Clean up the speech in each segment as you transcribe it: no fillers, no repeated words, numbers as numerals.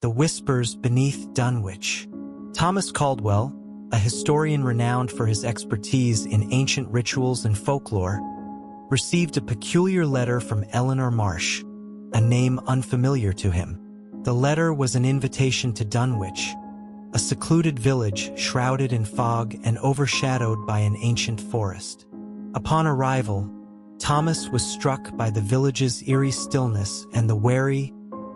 The Whispers Beneath Dunwich. Thomas Caldwell, a historian renowned for his expertise in ancient rituals and folklore, received a peculiar letter from Eleanor Marsh, a name unfamiliar to him. The letter was an invitation to Dunwich, a secluded village shrouded in fog and overshadowed by an ancient forest. Upon arrival, Thomas was struck by the village's eerie stillness and the wary,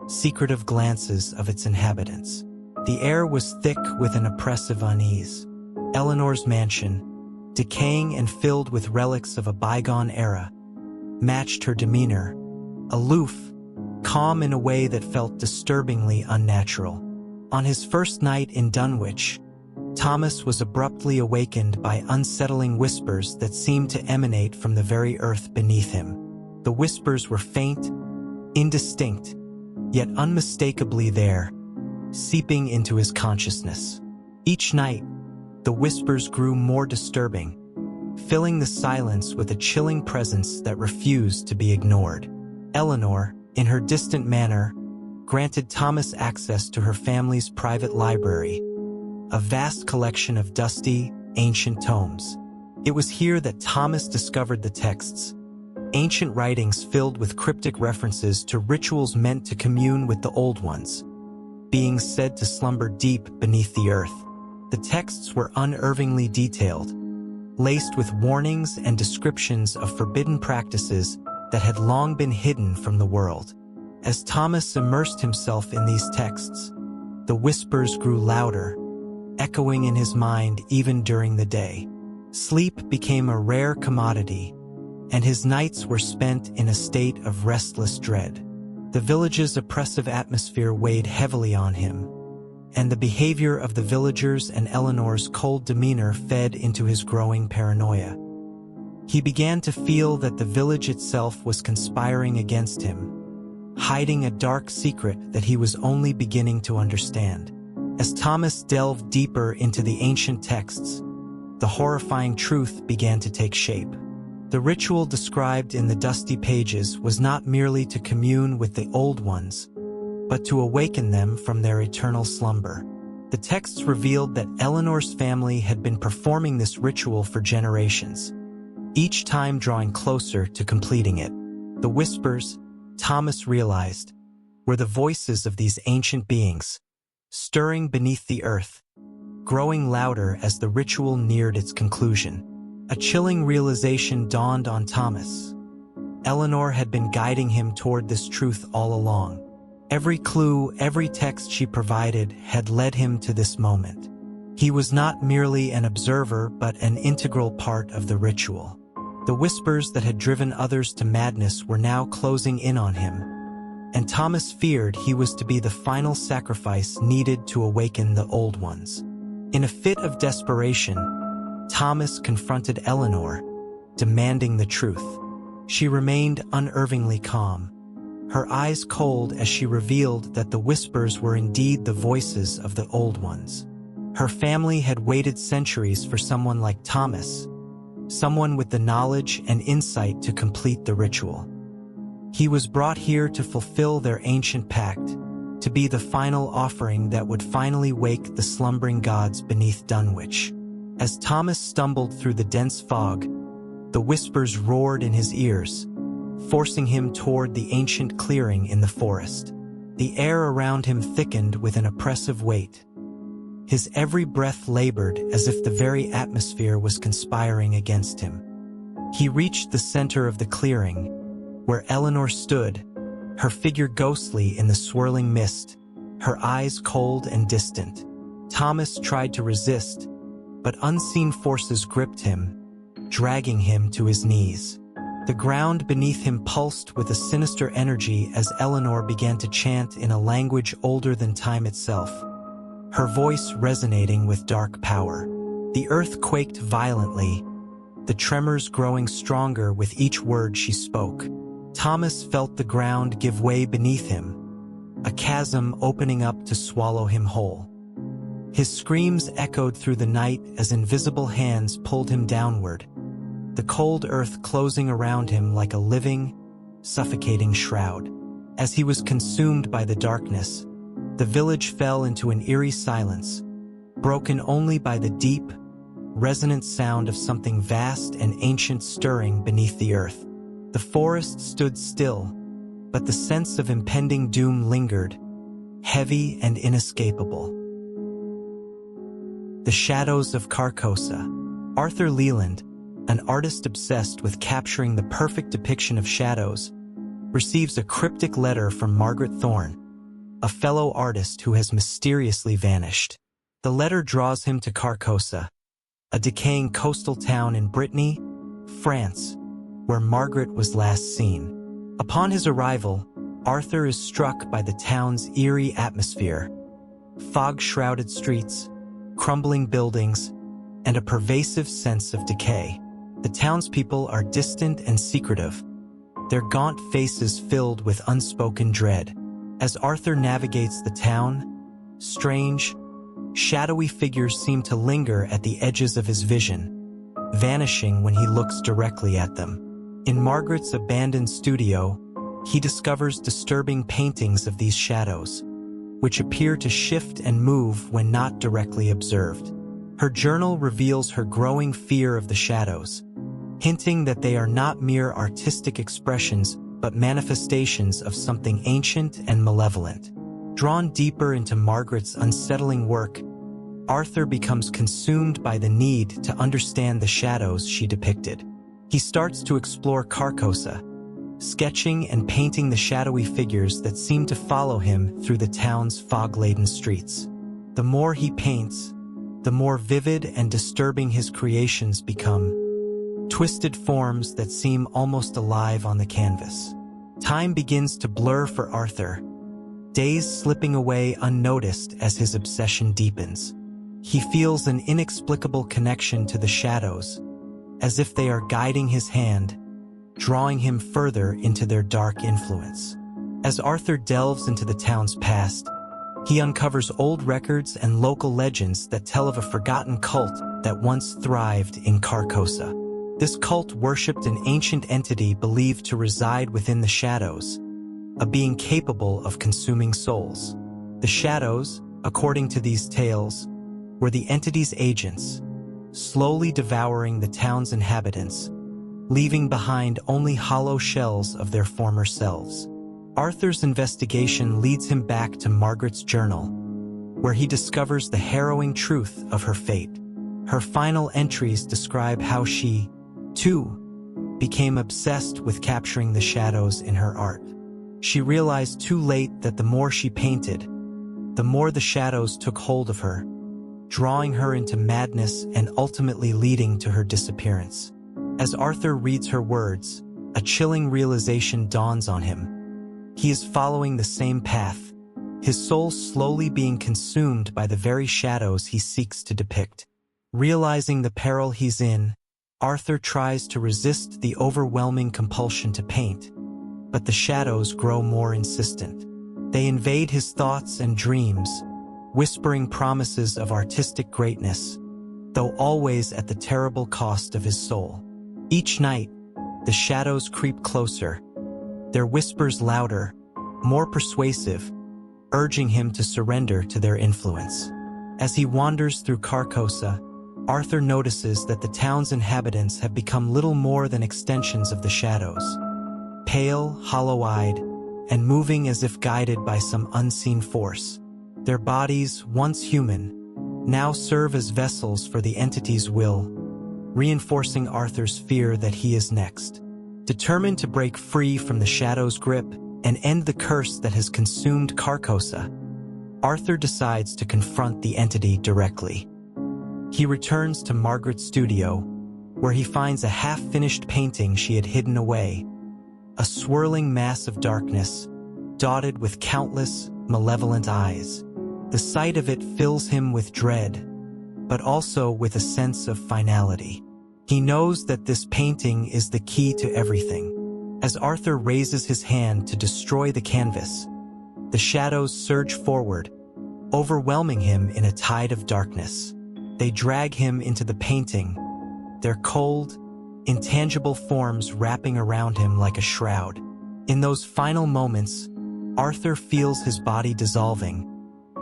secretive glances of its inhabitants. The air was thick with an oppressive unease. Eleanor's mansion, decaying and filled with relics of a bygone era, matched her demeanor, aloof, calm in a way that felt disturbingly unnatural. On his first night in Dunwich, Thomas was abruptly awakened by unsettling whispers that seemed to emanate from the very earth beneath him. The whispers were faint, indistinct, yet unmistakably there, seeping into his consciousness. Each night, the whispers grew more disturbing, filling the silence with a chilling presence that refused to be ignored. Eleanor, in her distant manner, granted Thomas access to her family's private library, a vast collection of dusty, ancient tomes. It was here that Thomas discovered the texts, ancient writings filled with cryptic references to rituals meant to commune with the old ones, beings said to slumber deep beneath the earth. The texts were unerringly detailed, laced with warnings and descriptions of forbidden practices that had long been hidden from the world. As Thomas immersed himself in these texts, the whispers grew louder, echoing in his mind even during the day. Sleep became a rare commodity, and his nights were spent in a state of restless dread. The village's oppressive atmosphere weighed heavily on him, and the behavior of the villagers and Eleanor's cold demeanor fed into his growing paranoia. He began to feel that the village itself was conspiring against him, hiding a dark secret that he was only beginning to understand. As Thomas delved deeper into the ancient texts, the horrifying truth began to take shape. The ritual described in the dusty pages was not merely to commune with the old ones, but to awaken them from their eternal slumber. The texts revealed that Eleanor's family had been performing this ritual for generations, each time drawing closer to completing it. The whispers, Thomas realized, were the voices of these ancient beings, stirring beneath the earth, growing louder as the ritual neared its conclusion. A chilling realization dawned on Thomas. Eleanor had been guiding him toward this truth all along. Every clue, every text she provided had led him to this moment. He was not merely an observer but an integral part of the ritual. The whispers that had driven others to madness were now closing in on him, and Thomas feared he was to be the final sacrifice needed to awaken the old ones. In a fit of desperation, Thomas confronted Eleanor, demanding the truth. She remained unerringly calm, her eyes cold as she revealed that the whispers were indeed the voices of the old ones. Her family had waited centuries for someone like Thomas, someone with the knowledge and insight to complete the ritual. He was brought here to fulfill their ancient pact, to be the final offering that would finally wake the slumbering gods beneath Dunwich. As Thomas stumbled through the dense fog, the whispers roared in his ears, forcing him toward the ancient clearing in the forest. The air around him thickened with an oppressive weight. His every breath labored as if the very atmosphere was conspiring against him. He reached the center of the clearing, where Eleanor stood, her figure ghostly in the swirling mist, her eyes cold and distant. Thomas tried to resist, but unseen forces gripped him, dragging him to his knees. The ground beneath him pulsed with a sinister energy as Eleanor began to chant in a language older than time itself, her voice resonating with dark power. The earth quaked violently, the tremors growing stronger with each word she spoke. Thomas felt the ground give way beneath him, a chasm opening up to swallow him whole. His screams echoed through the night as invisible hands pulled him downward, the cold earth closing around him like a living, suffocating shroud. As he was consumed by the darkness, The village fell into an eerie silence, broken only by the deep, resonant sound of something vast and ancient stirring beneath the earth. The forest stood still, but the sense of impending doom lingered, heavy and inescapable. The Shadows of Carcosa. Arthur Leland, an artist obsessed with capturing the perfect depiction of shadows, receives a cryptic letter from Margaret Thorne, a fellow artist who has mysteriously vanished. The letter draws him to Carcosa, a decaying coastal town in Brittany, France, where Margaret was last seen. Upon his arrival, Arthur is struck by the town's eerie atmosphere: fog-shrouded streets, crumbling buildings, and a pervasive sense of decay. The townspeople are distant and secretive, their gaunt faces filled with unspoken dread. As Arthur navigates the town, strange, shadowy figures seem to linger at the edges of his vision, vanishing when he looks directly at them. In Margaret's abandoned studio, he discovers disturbing paintings of these shadows, which appear to shift and move when not directly observed. Her journal reveals her growing fear of the shadows, hinting that they are not mere artistic expressions but manifestations of something ancient and malevolent. Drawn deeper into Margaret's unsettling work, Arthur becomes consumed by the need to understand the shadows she depicted. He starts to explore Carcosa, sketching and painting the shadowy figures that seem to follow him through the town's fog-laden streets. The more he paints, the more vivid and disturbing his creations become, twisted forms that seem almost alive on the canvas. Time begins to blur for Arthur, days slipping away unnoticed as his obsession deepens. He feels an inexplicable connection to the shadows, as if they are guiding his hand, drawing him further into their dark influence. As Arthur delves into the town's past, he uncovers old records and local legends that tell of a forgotten cult that once thrived in Carcosa. This cult worshipped an ancient entity believed to reside within the shadows, a being capable of consuming souls. The shadows, according to these tales, were the entity's agents, slowly devouring the town's inhabitants, leaving behind only hollow shells of their former selves. Arthur's investigation leads him back to Margaret's journal, where he discovers the harrowing truth of her fate. Her final entries describe how she, too, became obsessed with capturing the shadows in her art. She realized too late that the more she painted, the more the shadows took hold of her, drawing her into madness and ultimately leading to her disappearance. As Arthur reads her words, a chilling realization dawns on him. He is following the same path, his soul slowly being consumed by the very shadows he seeks to depict. Realizing the peril he's in, Arthur tries to resist the overwhelming compulsion to paint, but the shadows grow more insistent. They invade his thoughts and dreams, whispering promises of artistic greatness, though always at the terrible cost of his soul. Each night, the shadows creep closer, their whispers louder, more persuasive, urging him to surrender to their influence. As he wanders through Carcosa, Arthur notices that the town's inhabitants have become little more than extensions of the shadows. Pale, hollow-eyed, and moving as if guided by some unseen force. Their bodies, once human, now serve as vessels for the entity's will, reinforcing Arthur's fear that he is next. Determined to break free from the shadow's grip and end the curse that has consumed Carcosa, Arthur decides to confront the entity directly. He returns to Margaret's studio, where he finds a half-finished painting she had hidden away, a swirling mass of darkness, dotted with countless, malevolent eyes. The sight of it fills him with dread, but also with a sense of finality. He knows that this painting is the key to everything. As Arthur raises his hand to destroy the canvas, the shadows surge forward, overwhelming him in a tide of darkness. They drag him into the painting, their cold, intangible forms wrapping around him like a shroud. In those final moments, Arthur feels his body dissolving,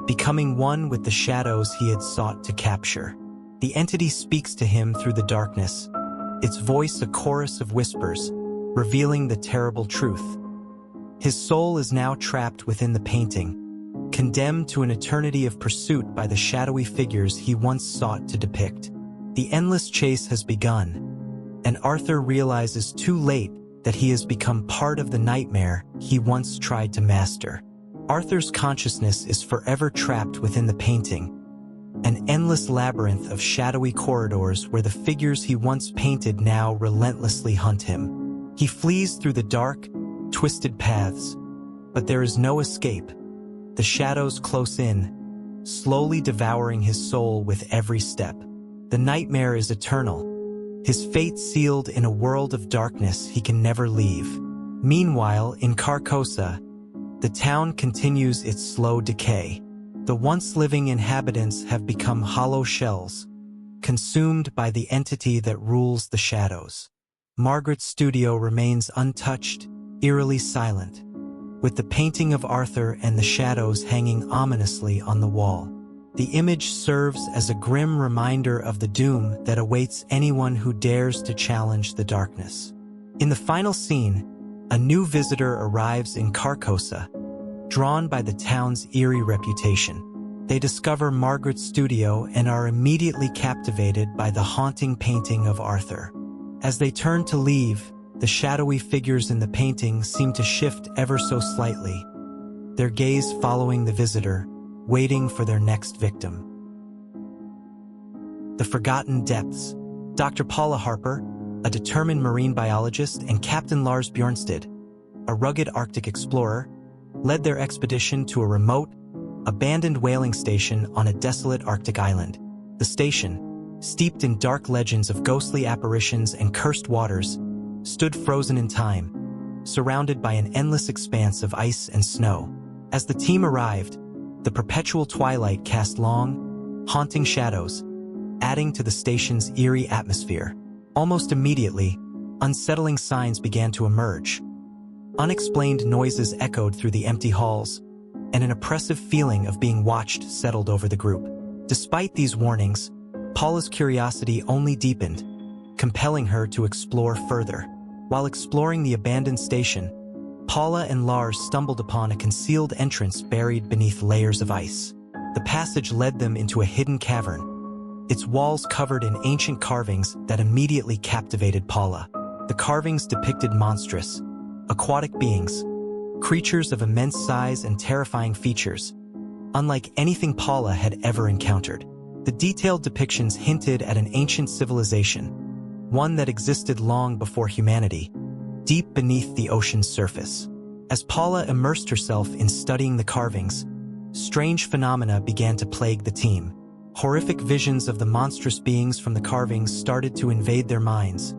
becoming one with the shadows he had sought to capture. The entity speaks to him through the darkness, its voice a chorus of whispers, revealing the terrible truth. His soul is now trapped within the painting, condemned to an eternity of pursuit by the shadowy figures he once sought to depict. The endless chase has begun, and Arthur realizes too late that he has become part of the nightmare he once tried to master. Arthur's consciousness is forever trapped within the painting, an endless labyrinth of shadowy corridors where the figures he once painted now relentlessly hunt him. He flees through the dark, twisted paths, but there is no escape. The shadows close in, slowly devouring his soul with every step. The nightmare is eternal, his fate sealed in a world of darkness he can never leave. Meanwhile, in Carcosa, the town continues its slow decay. The once living inhabitants have become hollow shells, consumed by the entity that rules the shadows. Margaret's studio remains untouched, eerily silent, with the painting of Arthur and the shadows hanging ominously on the wall. The image serves as a grim reminder of the doom that awaits anyone who dares to challenge the darkness. In the final scene, a new visitor arrives in Carcosa, drawn by the town's eerie reputation. They discover Margaret's studio and are immediately captivated by the haunting painting of Arthur. As they turn to leave, the shadowy figures in the painting seem to shift ever so slightly, their gaze following the visitor, waiting for their next victim. The Forgotten Depths. Dr. Paula Harper, a determined marine biologist, and Captain Lars Bjornsted, a rugged Arctic explorer, led their expedition to a remote, abandoned whaling station on a desolate Arctic island. The station, steeped in dark legends of ghostly apparitions and cursed waters, stood frozen in time, surrounded by an endless expanse of ice and snow. As the team arrived, the perpetual twilight cast long, haunting shadows, adding to the station's eerie atmosphere. Almost immediately, unsettling signs began to emerge. Unexplained noises echoed through the empty halls, and an oppressive feeling of being watched settled over the group. Despite these warnings, Paula's curiosity only deepened, compelling her to explore further. While exploring the abandoned station, Paula and Lars stumbled upon a concealed entrance buried beneath layers of ice. The passage led them into a hidden cavern, its walls covered in ancient carvings that immediately captivated Paula. The carvings depicted monstrous, aquatic beings, creatures of immense size and terrifying features, unlike anything Paula had ever encountered. The detailed depictions hinted at an ancient civilization, one that existed long before humanity, deep beneath the ocean's surface. As Paula immersed herself in studying the carvings, strange phenomena began to plague the team. Horrific visions of the monstrous beings from the carvings started to invade their minds,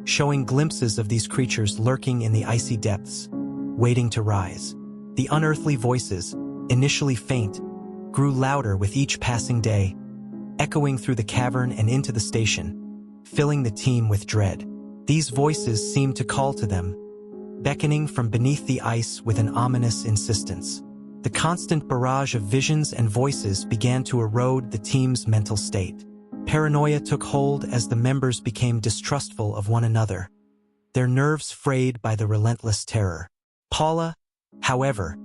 showing glimpses of these creatures lurking in the icy depths, waiting to rise. The unearthly voices, initially faint, grew louder with each passing day, echoing through the cavern and into the station, filling the team with dread. These voices seemed to call to them, beckoning from beneath the ice with an ominous insistence. The constant barrage of visions and voices began to erode the team's mental state. Paranoia took hold as the members became distrustful of one another, their nerves frayed by the relentless terror. Paula, however,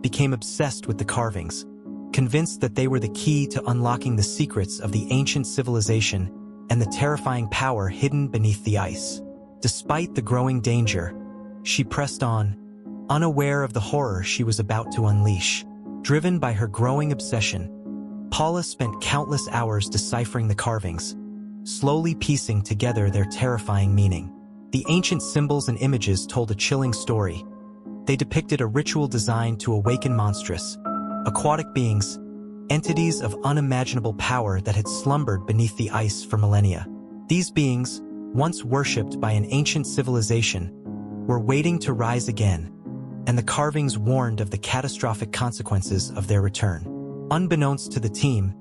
became obsessed with the carvings, convinced that they were the key to unlocking the secrets of the ancient civilization and the terrifying power hidden beneath the ice. Despite the growing danger, she pressed on, unaware of the horror she was about to unleash. Driven by her growing obsession, Paula spent countless hours deciphering the carvings, slowly piecing together their terrifying meaning. The ancient symbols and images told a chilling story. They depicted a ritual designed to awaken monstrous, aquatic beings, entities of unimaginable power that had slumbered beneath the ice for millennia. These beings, once worshipped by an ancient civilization, were waiting to rise again, and the carvings warned of the catastrophic consequences of their return. Unbeknownst to the team,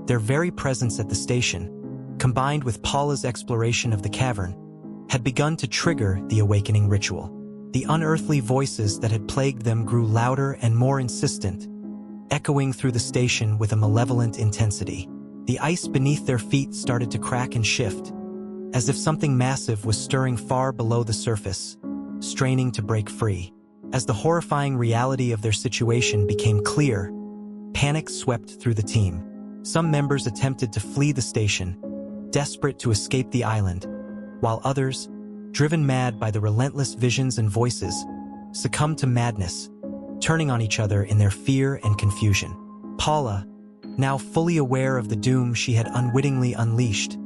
their very presence at the station, combined with Paula's exploration of the cavern, had begun to trigger the awakening ritual. The unearthly voices that had plagued them grew louder and more insistent, echoing through the station with a malevolent intensity. The ice beneath their feet started to crack and shift, as if something massive was stirring far below the surface, straining to break free. As the horrifying reality of their situation became clear, panic swept through the team. Some members attempted to flee the station, desperate to escape the island, while others, driven mad by the relentless visions and voices, succumbed to madness, turning on each other in their fear and confusion. Paula, now fully aware of the doom she had unwittingly unleashed,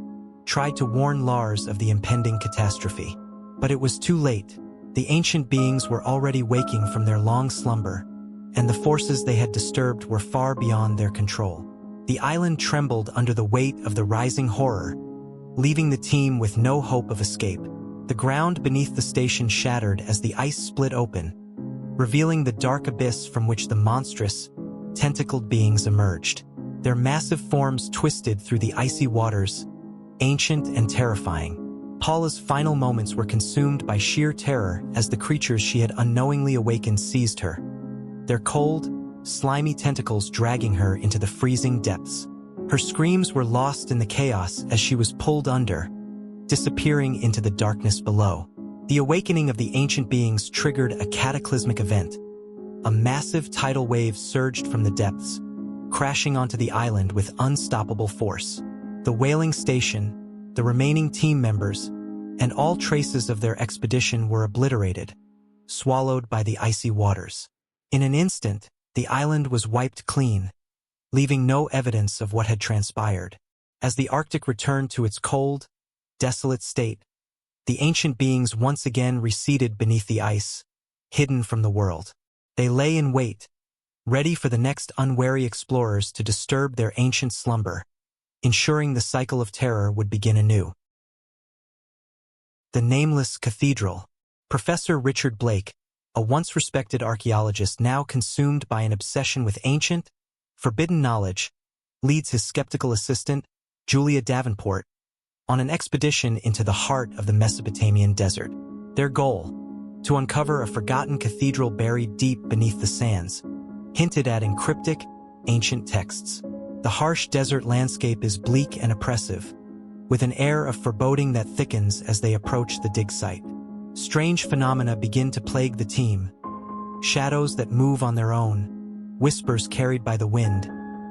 tried to warn Lars of the impending catastrophe. But it was too late. The ancient beings were already waking from their long slumber, and the forces they had disturbed were far beyond their control. The island trembled under the weight of the rising horror, leaving the team with no hope of escape. The ground beneath the station shattered as the ice split open, revealing the dark abyss from which the monstrous, tentacled beings emerged. Their massive forms twisted through the icy waters, ancient and terrifying. Paula's final moments were consumed by sheer terror as the creatures she had unknowingly awakened seized her, their cold, slimy tentacles dragging her into the freezing depths. Her screams were lost in the chaos as she was pulled under, disappearing into the darkness below. The awakening of the ancient beings triggered a cataclysmic event. A massive tidal wave surged from the depths, crashing onto the island with unstoppable force. The whaling station, the remaining team members, and all traces of their expedition were obliterated, swallowed by the icy waters. In an instant, the island was wiped clean, leaving no evidence of what had transpired. As the Arctic returned to its cold, desolate state, the ancient beings once again receded beneath the ice, hidden from the world. They lay in wait, ready for the next unwary explorers to disturb their ancient slumber, ensuring the cycle of terror would begin anew. The Nameless Cathedral. Professor Richard Blake, a once respected archaeologist now consumed by an obsession with ancient, forbidden knowledge, leads his skeptical assistant, Julia Davenport, on an expedition into the heart of the Mesopotamian desert. Their goal, to uncover a forgotten cathedral buried deep beneath the sands, hinted at in cryptic, ancient texts. The harsh desert landscape is bleak and oppressive, with an air of foreboding that thickens as they approach the dig site. Strange phenomena begin to plague the team. Shadows that move on their own, whispers carried by the wind,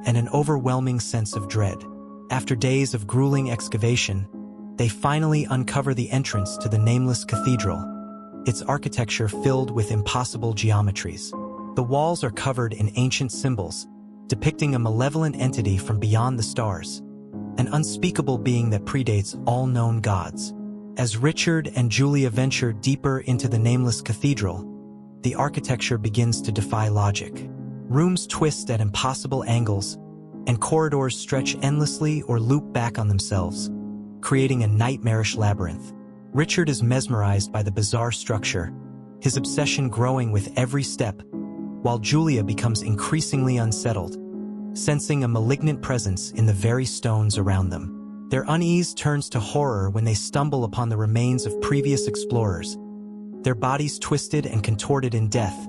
and an overwhelming sense of dread. After days of grueling excavation, they finally uncover the entrance to the Nameless Cathedral, its architecture filled with impossible geometries. The walls are covered in ancient symbols, depicting a malevolent entity from beyond the stars, an unspeakable being that predates all known gods. As Richard and Julia venture deeper into the Nameless Cathedral, the architecture begins to defy logic. Rooms twist at impossible angles, and corridors stretch endlessly or loop back on themselves, creating a nightmarish labyrinth. Richard is mesmerized by the bizarre structure, his obsession growing with every step, while Julia becomes increasingly unsettled, sensing a malignant presence in the very stones around them. Their unease turns to horror when they stumble upon the remains of previous explorers, their bodies twisted and contorted in death,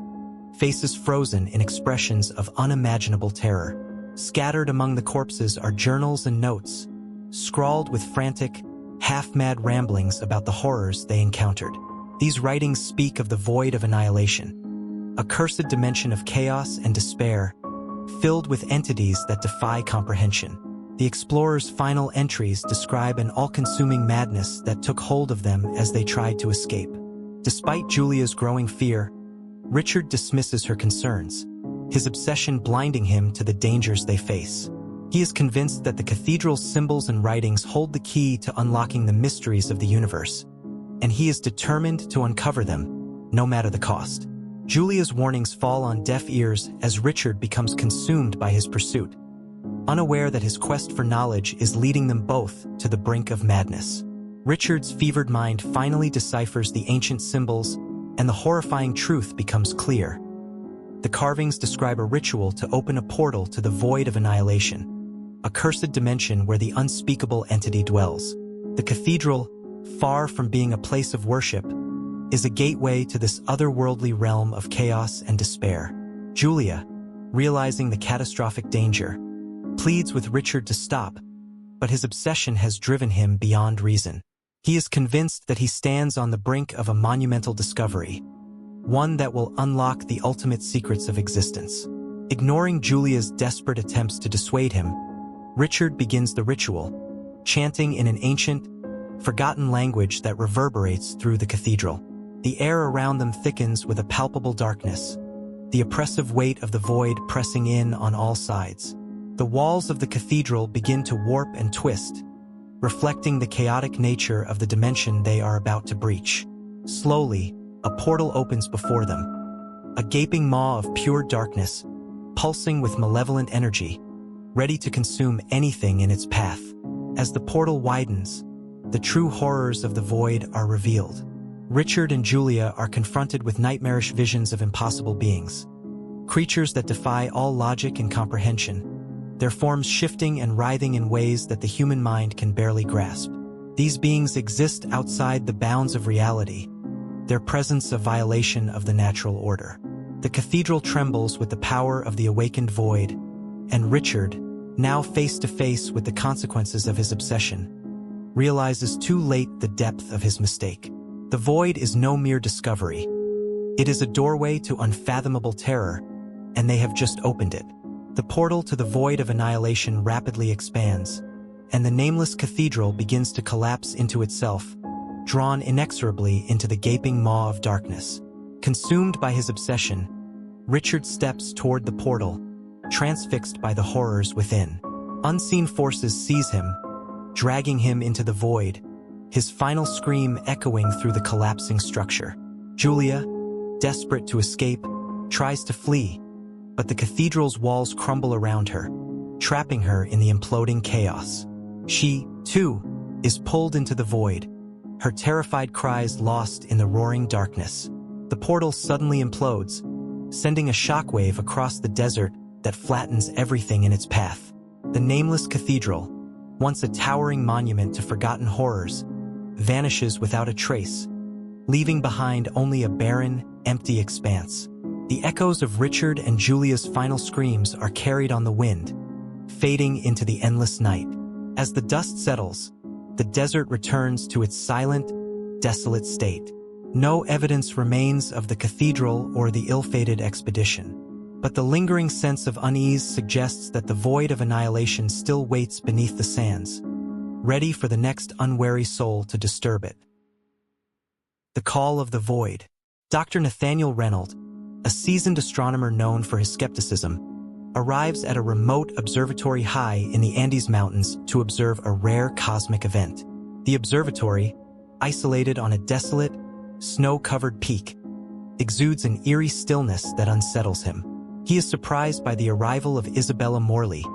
faces frozen in expressions of unimaginable terror. Scattered among the corpses are journals and notes, scrawled with frantic, half-mad ramblings about the horrors they encountered. These writings speak of the void of annihilation, a cursed dimension of chaos and despair, filled with entities that defy comprehension. The explorers' final entries describe an all-consuming madness that took hold of them as they tried to escape. Despite Julia's growing fear, Richard dismisses her concerns, his obsession blinding him to the dangers they face. He is convinced that the cathedral's symbols and writings hold the key to unlocking the mysteries of the universe, and he is determined to uncover them, no matter the cost. Julia's warnings fall on deaf ears as Richard becomes consumed by his pursuit, unaware that his quest for knowledge is leading them both to the brink of madness. Richard's fevered mind finally deciphers the ancient symbols, and the horrifying truth becomes clear. The carvings describe a ritual to open a portal to the void of annihilation, a cursed dimension where the unspeakable entity dwells. The cathedral, far from being a place of worship, is a gateway to this otherworldly realm of chaos and despair. Julia, realizing the catastrophic danger, pleads with Richard to stop, but his obsession has driven him beyond reason. He is convinced that he stands on the brink of a monumental discovery, one that will unlock the ultimate secrets of existence. Ignoring Julia's desperate attempts to dissuade him, Richard begins the ritual, chanting in an ancient, forgotten language that reverberates through the cathedral. The air around them thickens with a palpable darkness, the oppressive weight of the void pressing in on all sides. The walls of the cathedral begin to warp and twist, reflecting the chaotic nature of the dimension they are about to breach. Slowly, a portal opens before them, a gaping maw of pure darkness, pulsing with malevolent energy, ready to consume anything in its path. As the portal widens, the true horrors of the void are revealed. Richard and Julia are confronted with nightmarish visions of impossible beings, creatures that defy all logic and comprehension, their forms shifting and writhing in ways that the human mind can barely grasp. These beings exist outside the bounds of reality, their presence a violation of the natural order. The cathedral trembles with the power of the awakened void, and Richard, now face to face with the consequences of his obsession, realizes too late the depth of his mistake. The void is no mere discovery. It is a doorway to unfathomable terror, and they have just opened it. The portal to the void of annihilation rapidly expands, and the nameless cathedral begins to collapse into itself, drawn inexorably into the gaping maw of darkness. Consumed by his obsession, Richard steps toward the portal, transfixed by the horrors within. Unseen forces seize him, dragging him into the void, his final scream echoing through the collapsing structure. Julia, desperate to escape, tries to flee, but the cathedral's walls crumble around her, trapping her in the imploding chaos. She, too, is pulled into the void, her terrified cries lost in the roaring darkness. The portal suddenly implodes, sending a shockwave across the desert that flattens everything in its path. The nameless cathedral, once a towering monument to forgotten horrors, vanishes without a trace, leaving behind only a barren, empty expanse. The echoes of Richard and Julia's final screams are carried on the wind, fading into the endless night. As the dust settles, the desert returns to its silent, desolate state. No evidence remains of the cathedral or the ill-fated expedition, but the lingering sense of unease suggests that the void of annihilation still waits beneath the sands, ready for the next unwary soul to disturb it. The Call of the Void. Dr. Nathaniel Reynolds, a seasoned astronomer known for his skepticism, arrives at a remote observatory high in the Andes Mountains to observe a rare cosmic event. The observatory, isolated on a desolate, snow-covered peak, exudes an eerie stillness that unsettles him. He is surprised by the arrival of Isabella Morley,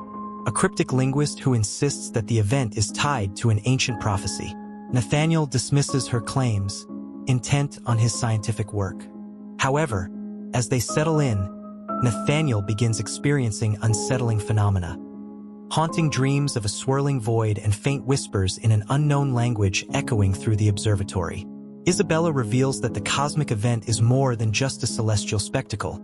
a cryptic linguist who insists that the event is tied to an ancient prophecy. Nathaniel dismisses her claims, intent on his scientific work. However, as they settle in, Nathaniel begins experiencing unsettling phenomena. Haunting dreams of a swirling void and faint whispers in an unknown language echoing through the observatory. Isabella reveals that the cosmic event is more than just a celestial spectacle.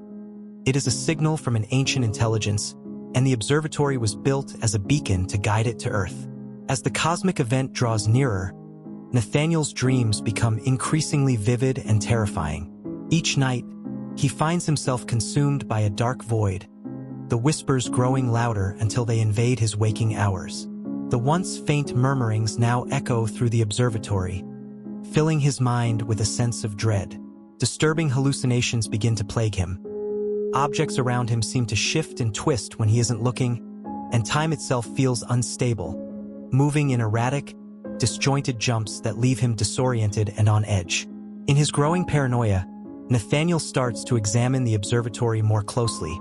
It is a signal from an ancient intelligence, and the observatory was built as a beacon to guide it to Earth. As the cosmic event draws nearer, Nathaniel's dreams become increasingly vivid and terrifying. Each night, he finds himself consumed by a dark void, the whispers growing louder until they invade his waking hours. The once faint murmurings now echo through the observatory, filling his mind with a sense of dread. Disturbing hallucinations begin to plague him. Objects around him seem to shift and twist when he isn't looking, and time itself feels unstable, moving in erratic, disjointed jumps that leave him disoriented and on edge. In his growing paranoia, Nathaniel starts to examine the observatory more closely,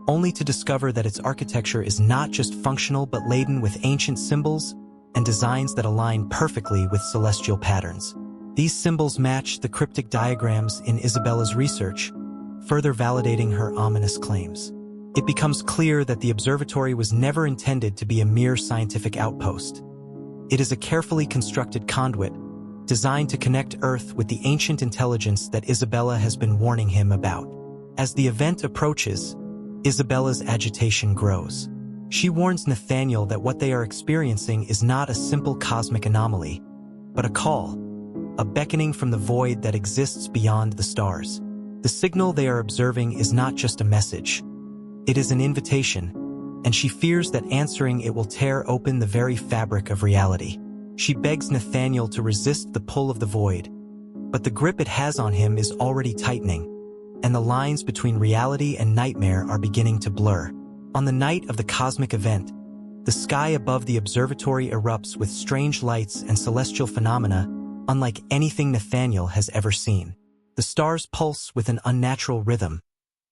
only to discover that its architecture is not just functional but laden with ancient symbols and designs that align perfectly with celestial patterns. These symbols match the cryptic diagrams in Isabella's research, further validating her ominous claims. It becomes clear that the observatory was never intended to be a mere scientific outpost. It is a carefully constructed conduit, designed to connect Earth with the ancient intelligence that Isabella has been warning him about. As the event approaches, Isabella's agitation grows. She warns Nathaniel that what they are experiencing is not a simple cosmic anomaly, but a call, a beckoning from the void that exists beyond the stars. The signal they are observing is not just a message. It is an invitation, and she fears that answering it will tear open the very fabric of reality. She begs Nathaniel to resist the pull of the void, but the grip it has on him is already tightening, and the lines between reality and nightmare are beginning to blur. On the night of the cosmic event, the sky above the observatory erupts with strange lights and celestial phenomena unlike anything Nathaniel has ever seen. The stars pulse with an unnatural rhythm,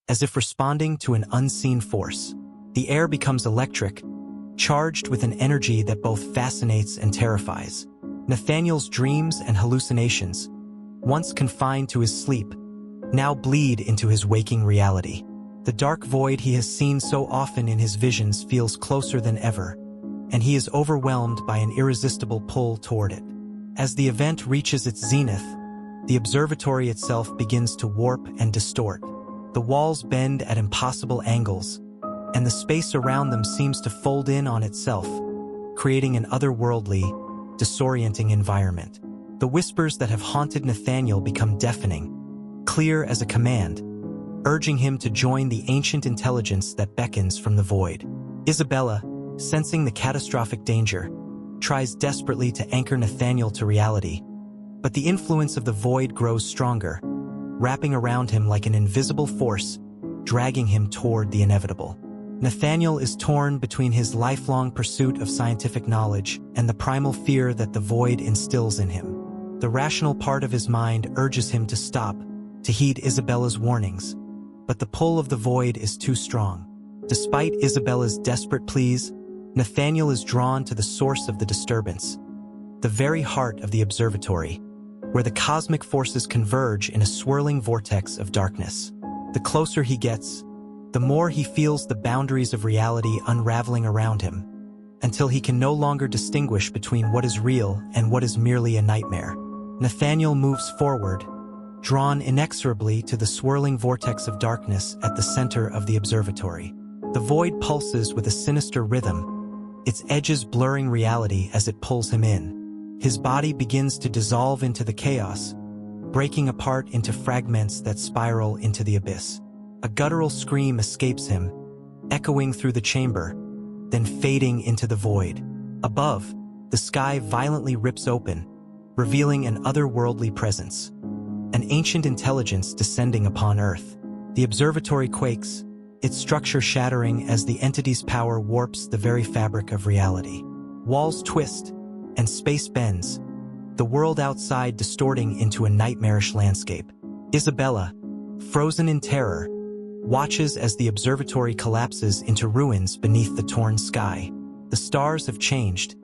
as if responding to an unseen force. The air becomes electric, charged with an energy that both fascinates and terrifies. Nathaniel's dreams and hallucinations, once confined to his sleep, now bleed into his waking reality. The dark void he has seen so often in his visions feels closer than ever, and he is overwhelmed by an irresistible pull toward it. As the event reaches its zenith, the observatory itself begins to warp and distort. The walls bend at impossible angles, and the space around them seems to fold in on itself, creating an otherworldly, disorienting environment. The whispers that have haunted Nathaniel become deafening, clear as a command, urging him to join the ancient intelligence that beckons from the void. Isabella, sensing the catastrophic danger, tries desperately to anchor Nathaniel to reality, but the influence of the void grows stronger, wrapping around him like an invisible force, dragging him toward the inevitable. Nathaniel is torn between his lifelong pursuit of scientific knowledge and the primal fear that the void instills in him. The rational part of his mind urges him to stop, to heed Isabella's warnings, but the pull of the void is too strong. Despite Isabella's desperate pleas, Nathaniel is drawn to the source of the disturbance, the very heart of the observatory, where the cosmic forces converge in a swirling vortex of darkness. The closer he gets, the more he feels the boundaries of reality unraveling around him, until he can no longer distinguish between what is real and what is merely a nightmare. Nathaniel moves forward, drawn inexorably to the swirling vortex of darkness at the center of the observatory. The void pulses with a sinister rhythm, its edges blurring reality as it pulls him in. His body begins to dissolve into the chaos, breaking apart into fragments that spiral into the abyss. A guttural scream escapes him, echoing through the chamber, then fading into the void. Above, the sky violently rips open, revealing an otherworldly presence, an ancient intelligence descending upon Earth. The observatory quakes, its structure shattering as the entity's power warps the very fabric of reality. Walls twist, and space bends, the world outside distorting into a nightmarish landscape. Isabella, frozen in terror, watches as the observatory collapses into ruins beneath the torn sky. The stars have changed,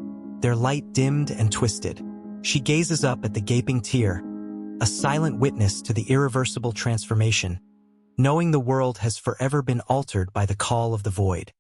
their light dimmed and twisted. She gazes up at the gaping tear, a silent witness to the irreversible transformation, knowing the world has forever been altered by the call of the void.